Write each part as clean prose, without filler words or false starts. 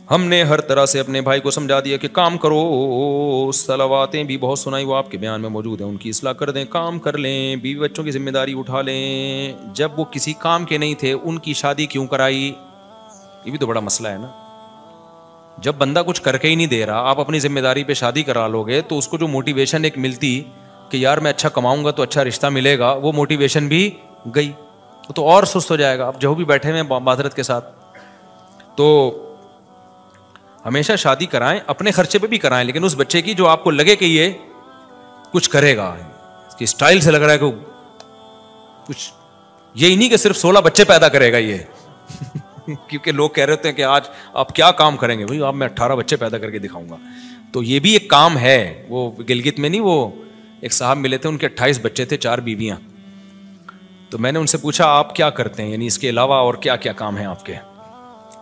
ہم نے ہر طرح سے اپنے بھائی کو سمجھا دیا کہ کام کرو، صلواتیں بھی بہت سنائی، وہ آپ کے بیان میں موجود ہیں، ان کی اصلاح کر دیں، کام کر لیں، بیوی بچوں کی ذمہ داری اٹھا لیں۔ جب وہ کسی کام کے نہیں تھے ان کی شادی کیوں کرائی؟ یہ بھی تو بڑا مسئلہ ہے نا۔ جب بندہ کچھ کر کے ہی نہیں دے رہا، آپ اپنی ذمہ داری پہ شادی کرا لو گے تو اس کو جو موٹیویشن ایک ملتی کہ یار میں اچھا کماؤں گا تو اچھا رشتہ ملے گا، وہ موٹیویشن بھی گئی، تو اور سست ہو جائے گا۔ اب جو بھی بیٹھے ہوئے معذرت کے ساتھ، تو ہمیشہ شادی کرائیں، اپنے خرچے پہ بھی کرائیں، لیکن اس بچے کی جو آپ کو لگے کہ یہ کچھ کرے گا، اس کی اسٹائل سے لگ رہا ہے کہ کچھ، یہی نہیں کہ صرف 16 بچے پیدا کرے گا یہ کیونکہ لوگ کہہ رہے ہوتے ہیں کہ آج آپ کیا کام کریں گے، بھائی آپ میں 18 بچے پیدا کر کے دکھاؤں گا، تو یہ بھی ایک کام ہے۔ وہ گلگت میں نہیں، وہ ایک صاحب ملے تھے، ان کے 28 بچے تھے، 4 بیویاں، تو میں نے ان سے پوچھا آپ کیا کرتے ہیں، یعنی اس کے علاوہ اور کیا کیا کام ہیں آپ کے؟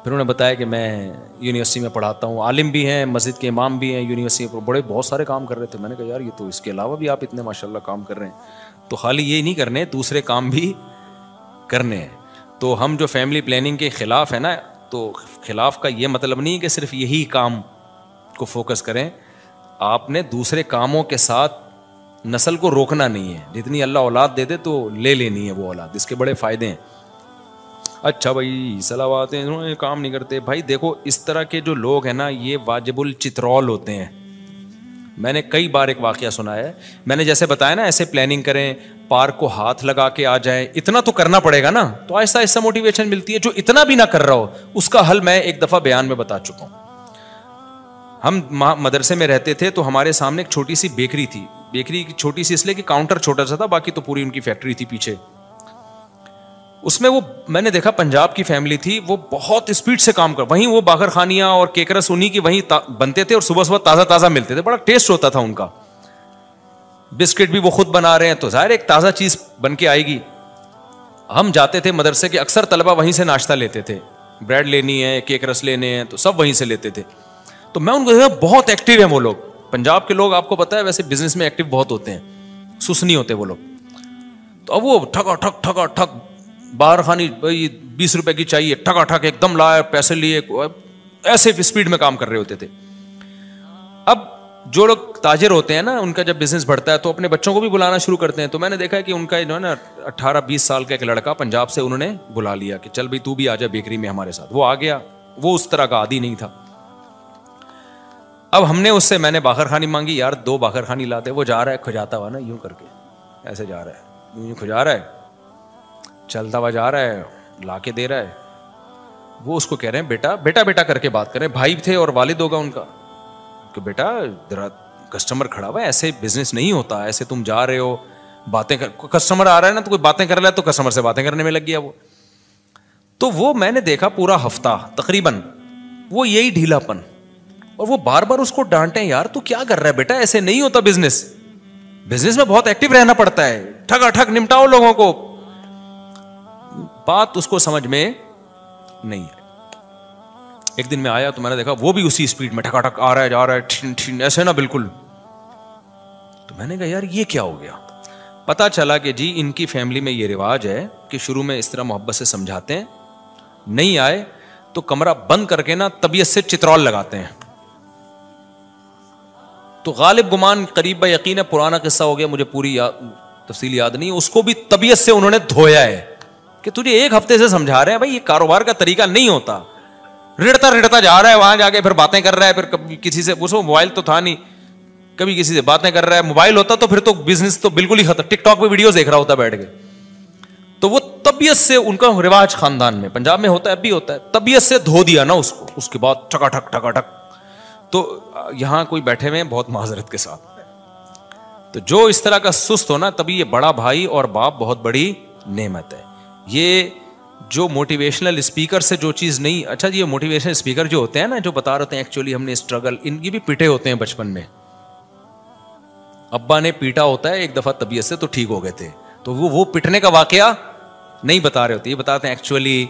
پھر انہوں نے بتایا کہ میں یونیورسٹی میں پڑھاتا ہوں، عالم بھی ہیں، مسجد کے امام بھی ہیں، یونیورسٹی میں بڑے بہت سارے کام کر رہے تھے۔ میں نے کہا یار یہ تو اس کے علاوہ بھی آپ اتنے ماشاءاللہ کام کر رہے ہیں، تو خالی یہ نہیں کرنے، دوسرے کام بھی کرنے ہیں۔ تو ہم جو فیملی پلاننگ کے خلاف ہے نا، تو خلاف کا یہ مطلب نہیں ہے کہ صرف یہی کام کو فوکس کریں، آپ نے دوسرے کاموں کے ساتھ نسل کو روکنا نہیں ہے، جتنی اللہ اولاد دے دے تو لے لینی ہے وہ اولاد، اس کے بڑے فائدے ہیں۔ اچھا بھائی صلوات ہیں، کام نہیں کرتے، بھائی دیکھو اس طرح کے جو لوگ ہیں نا یہ واجب الچترول ہوتے ہیں۔ میں نے کئی بار ایک واقعہ سنا ہے، میں نے جیسے بتایا نا ایسے پلاننگ کریں، پارک کو ہاتھ لگا کے آ جائیں، اتنا تو کرنا پڑے گا نا، تو آہستہ آہستہ موٹیویشن ملتی ہے۔ جو اتنا بھی نہ کر رہا ہو اس کا حل میں ایک دفعہ بیان میں بتا چکا ہوں۔ ہم مدرسے میں رہتے تھے تو ہمارے سامنے ایک چھوٹی سی بیکری تھی، بیکری کی چھوٹی سی اس لیے کہ کاؤنٹر چھوٹا سا تھا، باقی تو پوری ان کی فیکٹری تھی پیچھے۔ اس میں وہ میں نے دیکھا پنجاب کی فیملی تھی، وہ بہت اسپیڈ سے کام کر، وہیں وہ باقر خانیاں اور کیکرس انہیں کی وہیں بنتے تھے اور صبح صبح تازہ تازہ ملتے تھے، بڑا ٹیسٹ ہوتا تھا ان کا۔ بسکٹ بھی وہ خود بنا رہے ہیں تو ظاہر ایک تازہ چیز بن کے آئے گی۔ ہم جاتے تھے مدرسے کے، اکثر طلبہ وہیں سے ناشتہ لیتے تھے، بریڈ لینی ہے، کیک رس لینے ہیں، تو سب وہیں سے لیتے تھے۔ تو میں ان کو دیکھا بہت ایکٹیو ہیں وہ لوگ، پنجاب کے لوگ آپ کو پتا ہے ویسے بزنس میں ایکٹیو بہت ہوتے ہیں، سست نہیں ہوتے وہ لوگ۔ تو اب وہ ٹھکا ٹھک ٹھکا ٹھک باہر خانی 20 روپے کی چاہیے، ٹھکا ٹھک ایک دم لائے، پیسے لیے، ایسے اسپیڈ میں کام کر رہے ہوتے تھے۔ اب جو لوگ تاجر ہوتے ہیں نا، ان کا جب بزنس بڑھتا ہے تو اپنے بچوں کو بھی بلانا شروع کرتے ہیں۔ تو میں نے دیکھا کہ ان کا جو ہے نا 18-20 سال کا ایک لڑکا پنجاب سے انہوں نے بلا لیا کہ چل بھائی تو بھی آ جا بیکری میں ہمارے ساتھ۔ وہ آ گیا، وہ اس طرح کا عادی نہیں تھا۔ اب ہم نے اس سے، میں نے باخر خانی مانگی، یار 2 باخر خانی لاتے، وہ جا رہا ہے کھجاتا ہوا نا یوں کر کے، ایسے جا رہا ہے، یوں کھجا رہا ہے، چلتا ہوا جا رہا ہے، لا کے دے رہا ہے۔ وہ اس کو کہہ رہے ہیں بیٹا بیٹا بیٹا کر کے بات کریں، بھائی تھے اور والد ہوگا ان کا، کہ بیٹا ذرا کسٹمر کھڑا ہوا ہے، ایسے بزنس نہیں ہوتا، ایسے تم جا رہے ہو باتیں کر، کسٹمر آ رہا ہے نا تو کوئی باتیں کر رہا ہے تو کسٹمر سے باتیں کرنے میں لگ گیا وہ۔ تو وہ میں نے دیکھا پورا ہفتہ تقریباً وہ یہی ڈھیلا پن، اور وہ بار بار اس کو ڈانٹیں، یار تو کیا کر رہا ہے بیٹا، ایسے نہیں ہوتا بزنس، بزنس میں بہت ایکٹیو رہنا پڑتا ہے، ٹھگا ٹھگ نمٹاؤ لوگوں کو۔ بات اس کو سمجھ میں نہیں آئی۔ ایک دن میں آیا تو میں نے دیکھا وہ بھی اسی اسپیڈ میں ٹھکا ٹھک آ رہا ہے، جا رہا ہے، ٹھن ٹھن ایسے نا بالکل۔ تو میں نے کہا یار یہ کیا ہو گیا؟ پتا چلا کہ جی ان کی فیملی میں یہ رواج ہے کہ شروع میں اس طرح محبت سے سمجھاتے ہیں، نہیں آئے تو کمرہ بند کر کے نا طبیعت سے چترول لگاتے ہیں۔ تو غالب گمان قریب یقین ہے، پرانا قصہ ہو گیا، مجھے پوری تفصیل یاد نہیں، اس کو بھی طبیعت سے انہوں نے دھویا ہے کہ تجھے 1 ہفتے سے سمجھا رہے ہیں بھائی یہ کاروبار کا طریقہ نہیں ہوتا۔ رڑتا رڑتا جا رہا ہے، وہاں جا کے پھر باتیں کر رہا ہے، پھر کبھی کسی سے، اس کو موبائل تو تھا نہیں، کبھی کسی سے باتیں کر رہا ہے، موبائل ہوتا تو پھر تو بزنس تو بالکل ہی ختم، ٹک ٹاک پہ ویڈیوز دیکھ رہا ہوتا بیٹھ کے۔ تو وہ طبیعت سے ان کا رواج خاندان میں، پنجاب میں ہوتا ہے، اب بھی ہوتا ہے، طبیعت سے دھو دیا نا اس کو، اس کے بعد ٹھکا ٹھک ٹھکا ٹھک۔ تو یہاں کوئی بیٹھے ہوئے ہیں بہت معذرت کے ساتھ، تو جو اس طرح کا سست ہونا، تبھی یہ بڑا بھائی اور باپ بہت بڑی نعمت ہے۔ یہ جو موٹیویشنل اسپیکر سے جو چیز نہیں، اچھا یہ موٹیویشنل اسپیکر جو ہوتے ہیں نا، جو بتا رہے ہیں ایکچولی ہم نے اسٹرگل، ان کی بھی پیٹے ہوتے ہیں بچپن میں، ابا نے پیٹا ہوتا ہے ایک دفعہ طبیعت سے تو ٹھیک ہو گئے تھے، تو وہ پٹنے کا واقعہ نہیں بتا رہے ہوتے، یہ بتاتے ہیں ایکچولی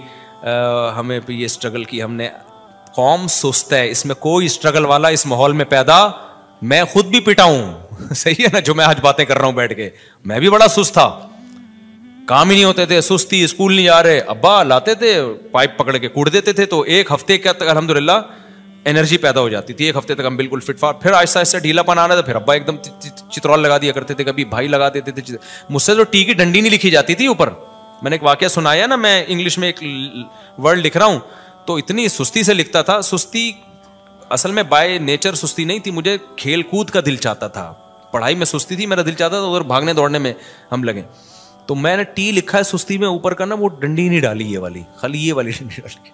ہمیں یہ اسٹرگل کی ہم نے، قوم سست ہے، اس میں کوئی اسٹرگل والا اس ماحول میں پیدا، میں خود بھی پٹا ہوں، صحیح ہے نا، جو میں آج باتیں کر رہا ہوں بیٹھ کے، میں بھی بڑا سست تھا، کام ہی نہیں ہوتے تھے، سستی، اسکول نہیں جا رہے، ابا لاتے تھے پائپ پکڑ کے کوڑ دیتے تھے، تو 1 ہفتے کا الحمدللہ انرجی پیدا ہو جاتی تھی. ایک ہفتے تک ہم بالکل فٹ فاٹ, پھر آہستہ آہستہ ڈھیلا پن آنا تھا, پھر ابا ایک دم چترول لگا دیا کرتے تھے, کبھی بھائی لگا دیتے تھے. مجھ سے جو ٹی کی ڈنڈی نہیں لکھی جاتی تھی اوپر, میں نے ایک واقعہ سنایا نا, میں انگلش میں ایک ورڈ لکھ رہا ہوں تو اتنی سستی سے لکھتا تھا. سستی اصل میں بائی نیچر سستی نہیں تھی, مجھے کھیل کود کا دل چاہتا تھا, پڑھائی میں سستی تھی, میرا دل چاہتا تھا ادھر بھاگنے دوڑنے میں ہم لگے. تو میں نے ٹی لکھا ہے سستی میں اوپر کا نا, وہ ڈنڈی نہیں ڈالی یہ والی, خالی یہ والی ڈنڈی ڈالی.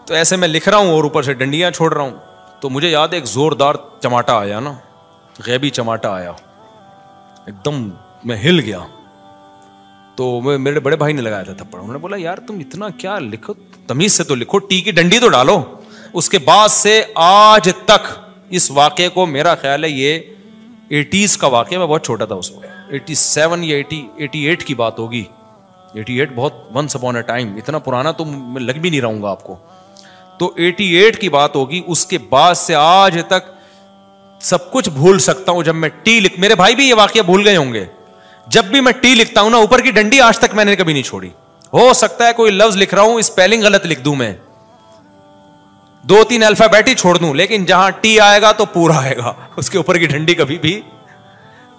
تو ایسے میں لکھ رہا ہوں اور اوپر سے ڈنڈیاں چھوڑ رہا ہوں. تو مجھے یاد ہے ایک زوردار چماٹا آیا نا, غیبی چماٹا آیا, ایک دم میں ہل گیا. تو میرے بڑے بھائی نے لگایا تھا تھپڑ, انہوں نے بولا یار تم اتنا کیا لکھو, تمیز سے تو لکھو, ٹی کی ڈنڈی تو ڈالو. اس کے بعد سے آج تک اس واقعے کو, میرا خیال ہے یہ 80s کا واقعہ, میں بہت چھوٹا تھا اس وقت, 87 یا 88 کی بات ہوگی. 88 بہت ونس اپون اے ٹائم, اتنا پرانا تو میں لگ بھی نہیں رہوں گا آپ کو. تو 88 کی بات ہوگی. اس کے بعد سے آج تک سب کچھ بھول سکتا ہوں. جب میں ٹی میرے بھائی بھی یہ واقعہ بھول گئے ہوں گے, جب بھی میں ٹی لکھتا ہوں نا, اوپر کی ڈنڈی آج تک میں نے کبھی نہیں چھوڑی. ہو سکتا ہے کوئی لفظ لکھ رہا ہوں اسپیلنگ غلط لکھ دوں, میں 2-3 الفابیٹ ہی چھوڑ دوں, لیکن جہاں ٹی آئے گا تو پورا آئے گا, اس کے اوپر کی ڈنڈی کبھی بھی.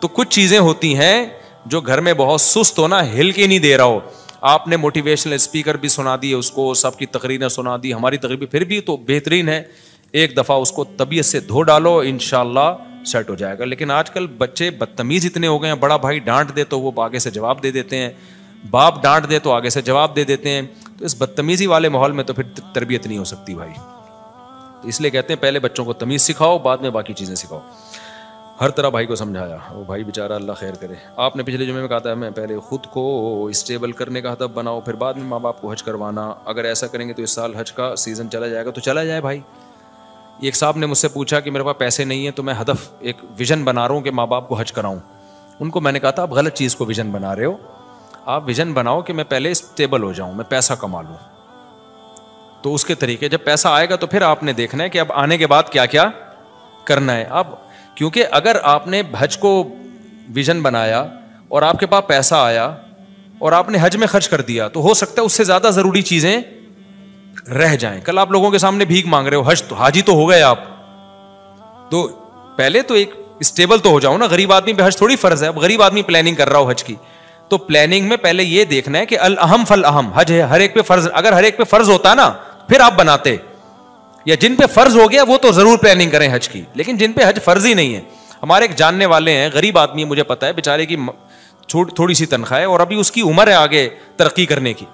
تو کچھ چیزیں ہوتی ہیں جو گھر میں بہت سست ہو نا, ہل کے نہیں دے رہا ہو. آپ نے موٹیویشنل اسپیکر بھی سنا دیے اس کو, سب کی تقریریں سنا دی, ہماری تقریر پھر بھی تو بہترین ہے. ایک دفعہ اس کو طبیعت سے دھو ڈالو, انشاءاللہ سیٹ ہو جائے گا. لیکن آج کل بچے بدتمیز اتنے ہو گئے ہیں, بڑا بھائی ڈانٹ دے تو وہ آگے سے جواب دے دیتے ہیں, باپ ڈانٹ دے تو آگے سے جواب دے دیتے ہیں. تو اس بدتمیزی والے ماحول میں تو پھر تربیت نہیں ہو سکتی بھائی. تو اس لیے کہتے ہیں پہلے بچوں کو تمیز سکھاؤ, بعد میں باقی چیزیں سکھاؤ. ہر طرح بھائی کو سمجھایا, وہ بھائی بیچارہ اللہ خیر کرے. آپ نے پچھلے جمعے میں کہا تھا میں پہلے خود کو اسٹیبل کرنے کا ہدف بناؤ, پھر بعد میں ماں باپ کو حج کروانا. اگر ایسا کریں گے تو اس سال حج کا سیزن چلا جائے گا. تو چلا جائے بھائی. ایک صاحب نے مجھ سے پوچھا کہ میرے پاس پیسے نہیں ہیں, تو میں ہدف ایک ویژن بنا رہا ہوں کہ ماں باپ کو حج کراؤں. ان کو میں نے کہا تھا آپ غلط چیز کو ویژن بنا رہے ہو. آپ ویژن بناؤ کہ میں پہلے اسٹیبل ہو جاؤں, میں پیسہ کما لوں. تو اس کے طریقے, جب پیسہ آئے گا تو پھر آپ نے دیکھنا ہے کہ اب آنے کے بعد کیا کیا کرنا ہے. اب کیونکہ اگر آپ نے حج کو ویژن بنایا اور آپ کے پاس پیسہ آیا اور آپ نے حج میں خرچ کر دیا, تو ہو سکتا ہے اس سے زیادہ ضروری چیزیں رہ جائیں. کل آپ لوگوں کے سامنے بھیک مانگ رہے ہو, حج تو حاجی تو ہو گئے آپ, تو پہلے تو ایک اسٹیبل تو ہو جاؤ نا. غریب آدمی پہ حج تھوڑی فرض ہے. اب غریب آدمی پلاننگ کر رہا ہو حج کی, تو پلاننگ میں پہلے یہ دیکھنا ہے کہ الاہم فالاہم, حج ہے ہر ایک پہ فرض. اگر ہر ایک پہ فرض ہوتا نا پھر آپ بناتے, یا جن پہ فرض ہو گیا وہ تو ضرور پلاننگ کریں حج کی, لیکن جن پہ حج فرض ہی نہیں ہے. ہمارے ایک جاننے والے ہیں, غریب آدمی, مجھے پتا ہے, بیچارے کی تھوڑی سی تنخواہ ہے اور ابھی اس کی عمر ہے آگے ترقی کرنے کی.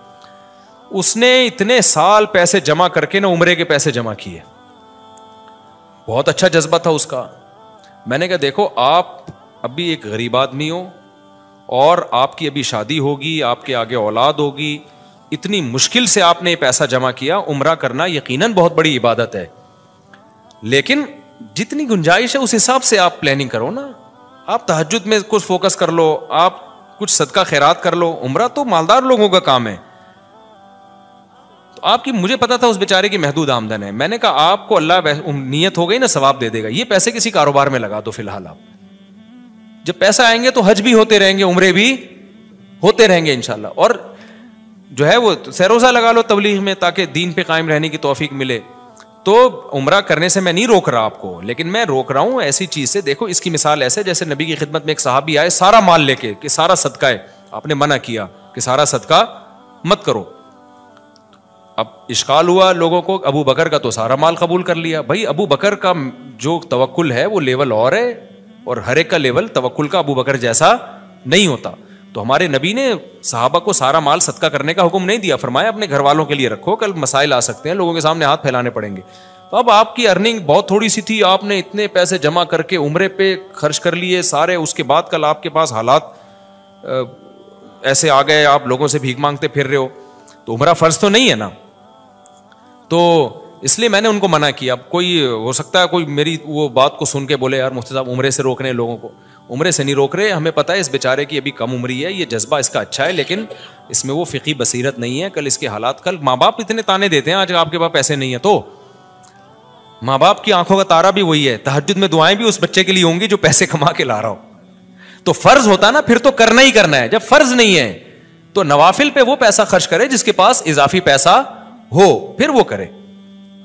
اس نے اتنے سال پیسے جمع کر کے نا عمرے کے پیسے جمع کیے, بہت اچھا جذبہ تھا اس کا. میں نے کہا دیکھو آپ ابھی ایک غریب آدمی ہو اور آپ کی ابھی شادی ہوگی, آپ کے آگے اولاد ہوگی, اتنی مشکل سے آپ نے یہ پیسہ جمع کیا. عمرہ کرنا یقیناً بہت بڑی عبادت ہے, لیکن جتنی گنجائش ہے اس حساب سے آپ پلاننگ کرو نا. آپ تہجد میں کچھ فوکس کر لو, آپ کچھ صدقہ خیرات کر لو. عمرہ تو مالدار لوگوں کا کام ہے. تو آپ کی, مجھے پتا تھا اس بیچارے کی محدود آمدن ہے. میں نے کہا آپ کو اللہ نیت ہو گئی نا ثواب دے دے گا, یہ پیسے کسی کاروبار میں لگا دو فی الحال. آپ جب پیسہ آئیں گے تو حج بھی ہوتے رہیں گے, عمرے بھی ہوتے رہیں گے انشاءاللہ. اور جو ہے وہ سیروزہ لگا لو تبلیغ میں, تاکہ دین پہ قائم رہنے کی توفیق ملے. تو عمرہ کرنے سے میں نہیں روک رہا آپ کو, لیکن میں روک رہا ہوں ایسی چیز سے. دیکھو اس کی مثال ایسے جیسے نبی کی خدمت میں ایک صحابی آئے سارا مال لے کے کہ سارا صدقہ ہے. آپ نے منع کیا کہ سارا صدقہ مت کرو. اب اشکال ہوا لوگوں کو, ابو بکر کا تو سارا مال قبول کر لیا. بھائی ابو بکر کا جو توکل ہے وہ لیول اور ہے, اور ہر ایک کا لیول توکل کا ابو بکر جیسا نہیں ہوتا. تو ہمارے نبی نے صحابہ کو سارا مال صدقہ کرنے کا حکم نہیں دیا, فرمایا اپنے گھر والوں کے لیے رکھو, کل مسائل آ سکتے ہیں, لوگوں کے سامنے ہاتھ پھیلانے پڑیں گے. تو اب آپ کی ارننگ بہت تھوڑی سی تھی, آپ نے اتنے پیسے جمع کر کے عمرے پہ خرچ کر لیے سارے. اس کے بعد کل آپ کے پاس حالات ایسے آ گئے, آپ لوگوں سے بھیک مانگتے پھر رہے ہو, تو عمرہ فرض تو نہیں ہے نا. تو اس لیے میں نے ان کو منع کیا. اب کوئی ہو سکتا ہے کوئی میری وہ بات کو سن کے بولے یار مفتی صاحب عمرے سے روک رہے ہیں لوگوں کو. عمرے سے نہیں روک رہے, ہمیں پتہ ہے اس بیچارے کی ابھی کم عمری ہے, یہ جذبہ اس کا اچھا ہے, لیکن اس میں وہ فقہی بصیرت نہیں ہے. کل اس کے حالات, کل ماں باپ اتنے تانے دیتے ہیں آج آپ کے پاس پیسے نہیں ہیں, تو ماں باپ کی آنکھوں کا تارا بھی وہی ہے. تہجد میں دعائیں بھی اس بچے کے لیے ہوں گی جو پیسے کما کے لا رہا ہو. تو فرض ہوتا نا پھر تو کرنا ہی کرنا ہے. جب فرض نہیں ہے تو نوافل پہ وہ پیسہ خرچ کرے جس کے پاس اضافی پیسہ ہو, پھر وہ کرے.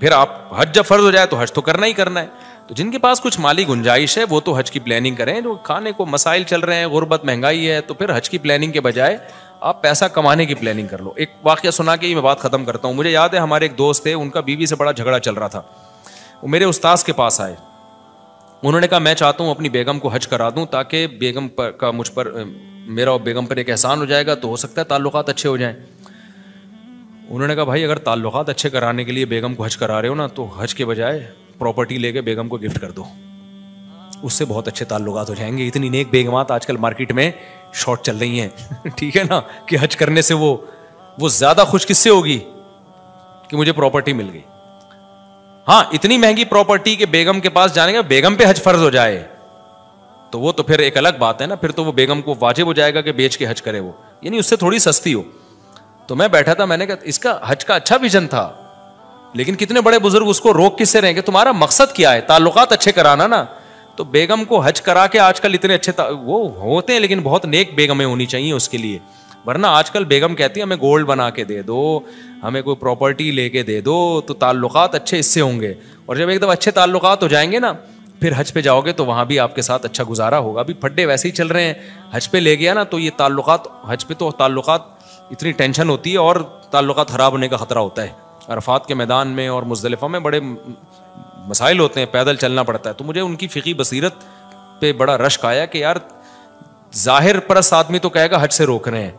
پھر آپ حج جب فرض ہو جائے تو حج تو کرنا ہی کرنا ہے. تو جن کے پاس کچھ مالی گنجائش ہے وہ تو حج کی پلاننگ کریں. جو کھانے کو مسائل چل رہے ہیں, غربت, مہنگائی ہے, تو پھر حج کی پلاننگ کے بجائے آپ پیسہ کمانے کی پلاننگ کر لو. ایک واقعہ سنا کے ہی میں بات ختم کرتا ہوں. مجھے یاد ہے ہمارے ایک دوست تھے, ان کا بیوی سے بڑا جھگڑا چل رہا تھا. وہ میرے استاذ کے پاس آئے, انہوں نے کہا میں چاہتا ہوں اپنی بیگم کو حج کرا دوں تاکہ بیگم کا مجھ پر, میرا اور بیگم پر ایک احسان ہو جائے گا, تو ہو سکتا ہے تعلقات اچھے ہو جائیں. انہوں نے کہا بھائی اگر تعلقات اچھے کرانے کے لیے بیگم کو حج کرا رہے ہو نا, تو حج کے بجائے پراپرٹی لے کے بیگم کو گفٹ کر دو, اس سے بہت اچھے تعلقات ہو جائیں گے. اتنی نیک بیگمات آج کل مارکیٹ میں شارٹ چل رہی ہیں ٹھیک ہے نا, کہ حج کرنے سے وہ زیادہ خوش کس سے ہوگی کہ مجھے پراپرٹی مل گئی. ہاں اتنی مہنگی پراپرٹی کہ بیگم کے پاس جانے کا, بیگم پہ حج فرض ہو جائے تو وہ تو پھر ایک الگ بات ہے نا, پھر تو وہ بیگم کو واجب ہو جائے گا کہ بیچ کے حج کرے وہ, یعنی اس سے تھوڑی سستی ہو. تو میں بیٹھا تھا, میں نے کہا اس کا حج کا اچھا ویژن تھا, لیکن کتنے بڑے بزرگ اس کو روک کس سے رہیں گے. تمہارا مقصد کیا ہے؟ تعلقات اچھے کرانا نا. تو بیگم کو حج کرا کے, آج کل اتنے اچھے وہ ہوتے ہیں لیکن بہت نیک بیگمیں ہونی چاہیے اس کے لیے, ورنہ آج کل بیگم کہتی ہے ہمیں گولڈ بنا کے دے دو, ہمیں کوئی پراپرٹی لے کے دے دو, تو تعلقات اچھے اس سے ہوں گے. اور جب ایک دم اچھے تعلقات ہو جائیں گے نا, پھر حج پہ جاؤ گے تو وہاں بھی آپ کے ساتھ اچھا گزارا ہوگا. ابھی پھڈے ویسے ہی چل رہے ہیں, حج پہ لے گیا نا تو یہ تعلقات, حج پہ تو تعلقات اتنی ٹینشن ہوتی ہے اور تعلقات خراب ہونے کا خطرہ ہوتا ہے. عرفات کے میدان میں اور مزدلفہ میں بڑے مسائل ہوتے ہیں, پیدل چلنا پڑتا ہے. تو مجھے ان کی فقہی بصیرت پہ بڑا رشک آیا کہ یار ظاہر پرست آدمی تو کہے گا حج سے روک رہے ہیں,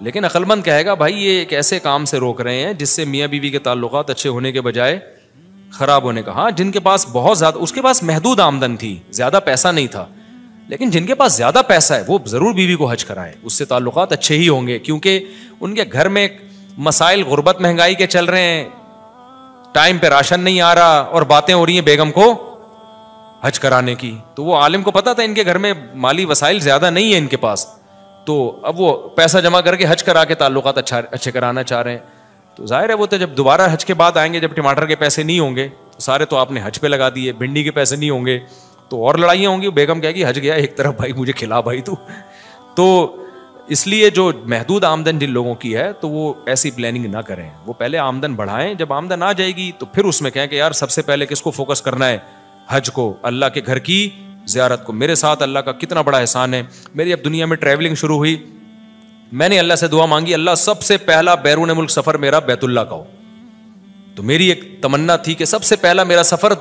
لیکن عقل مند کہے گا بھائی یہ ایک ایسے کام سے روک رہے ہیں جس سے میاں بیوی کے تعلقات اچھے ہونے کے بجائے خراب ہونے کا. ہاں جن کے پاس بہت زیادہ, اس کے پاس محدود آمدن تھی, زیادہ پیسہ نہیں تھا, لیکن جن کے پاس زیادہ پیسہ ہے وہ ضرور بیوی کو حج کرائے, اس سے تعلقات اچھے ہی ہوں گے. کیونکہ ان کے گھر میں مسائل غربت مہنگائی کے چل رہے ہیں, ٹائم پہ راشن نہیں آ رہا, اور باتیں ہو رہی ہیں بیگم کو حج کرانے کی. تو وہ عالم کو پتا تھا ان کے گھر میں مالی وسائل زیادہ نہیں ہے ان کے پاس, تو اب وہ پیسہ جمع کر کے حج کرا کے تعلقات اچھے کرانا چاہ رہے ہیں. تو ظاہر ہے وہ تو جب دوبارہ حج کے بعد آئیں گے, جب ٹماٹر کے پیسے نہیں ہوں گے سارے تو آپ نے حج پہ لگا دیے, بھنڈی کے پیسے نہیں ہوں گے تو اور لڑائیاں ہوں گی. بیگم کہے گی حج گیا ایک طرف, بھائی مجھے کھلا بھائی تو اس لیے جو محدود آمدن جن لوگوں کی ہے تو وہ ایسی پلاننگ نہ کریں, وہ پہلے آمدن بڑھائیں, جب آمدن آ جائے گی تو پھر اس میں کہیں کہ یار سب سے پہلے کس کو فوکس کرنا ہے, حج کو, اللہ کے گھر کی زیارت کو. میرے ساتھ اللہ کا کتنا بڑا احسان ہے. میری اب دنیا میں ٹریولنگ شروع ہوئی, میں نے اللہ سے دعا مانگی, اللہ سب سے پہلا بیرون ملک سفر میرا بیت اللہ کا ہو. تو میری ایک تمنا تھی کہ سب سے پہلا میرا سفر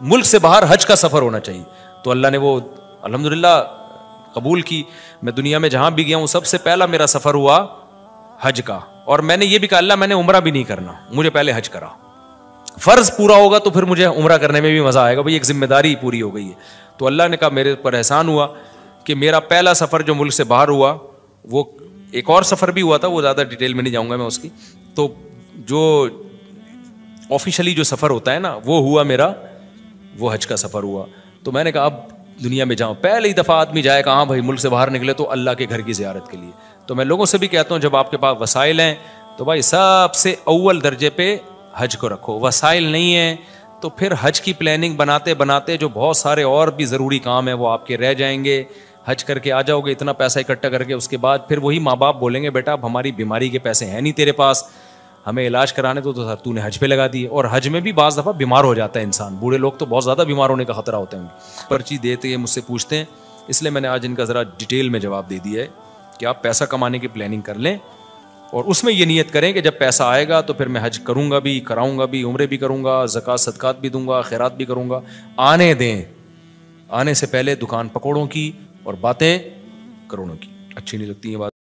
ملک سے باہر حج کا سفر ہونا چاہیے. تو اللہ نے وہ الحمدللہ قبول کی. میں دنیا میں جہاں بھی گیا ہوں سب سے پہلا میرا سفر ہوا حج کا. اور میں نے یہ بھی کہا اللہ میں نے عمرہ بھی نہیں کرنا, مجھے پہلے حج کرا. فرض پورا ہوگا تو پھر مجھے عمرہ کرنے میں بھی مزہ آئے گا, بھائی ایک ذمہ داری پوری ہو گئی ہے. تو اللہ نے کہا میرے پر احسان ہوا کہ میرا پہلا سفر جو ملک سے باہر ہوا, وہ ایک اور سفر بھی ہوا تھا, وہ زیادہ ڈیٹیل میں نہیں جاؤں گا میں اس کی. تو جو آفیشلی جو سفر ہوتا ہے نا وہ ہوا میرا, وہ حج کا سفر ہوا. تو میں نے کہا اب دنیا میں جاؤں, پہلی دفعہ آدمی جائے کہاں بھائی ملک سے باہر نکلے تو اللہ کے گھر کی زیارت کے لیے. تو میں لوگوں سے بھی کہتا ہوں جب آپ کے پاس وسائل ہیں تو بھائی سب سے اول درجے پہ حج کو رکھو. وسائل نہیں ہیں تو پھر حج کی پلاننگ بناتے بناتے جو بہت سارے اور بھی ضروری کام ہیں وہ آپ کے رہ جائیں گے. حج کر کے آ جاؤ گے اتنا پیسہ اکٹھا کر کے, اس کے بعد پھر وہی ماں باپ بولیں گے بیٹا اب ہماری بیماری کے پیسے ہیں نہیں تیرے پاس, ہمیں علاج کرانے تو نے حج پہ لگا دیے. اور حج میں بھی بعض دفعہ بیمار ہو جاتا ہے انسان, بوڑھے لوگ تو بہت زیادہ بیمار ہونے کا خطرہ ہوتا ہے. پرچی دیتے ہیں مجھ سے پوچھتے ہیں, اس لیے میں نے آج ان کا ذرا ڈیٹیل میں جواب دے دیا ہے کہ آپ پیسہ کمانے کی پلاننگ کر لیں اور اس میں یہ نیت کریں کہ جب پیسہ آئے گا تو پھر میں حج کروں گا بھی, کراؤں گا بھی, عمرے بھی کروں گا, زکوٰۃ صدقات بھی دوں گا, خیرات بھی کروں گا. آنے دیں, آنے سے پہلے دکان پکوڑوں کی اور باتیں کروڑوں کی اچھی نہیں لگتی ہیں بات.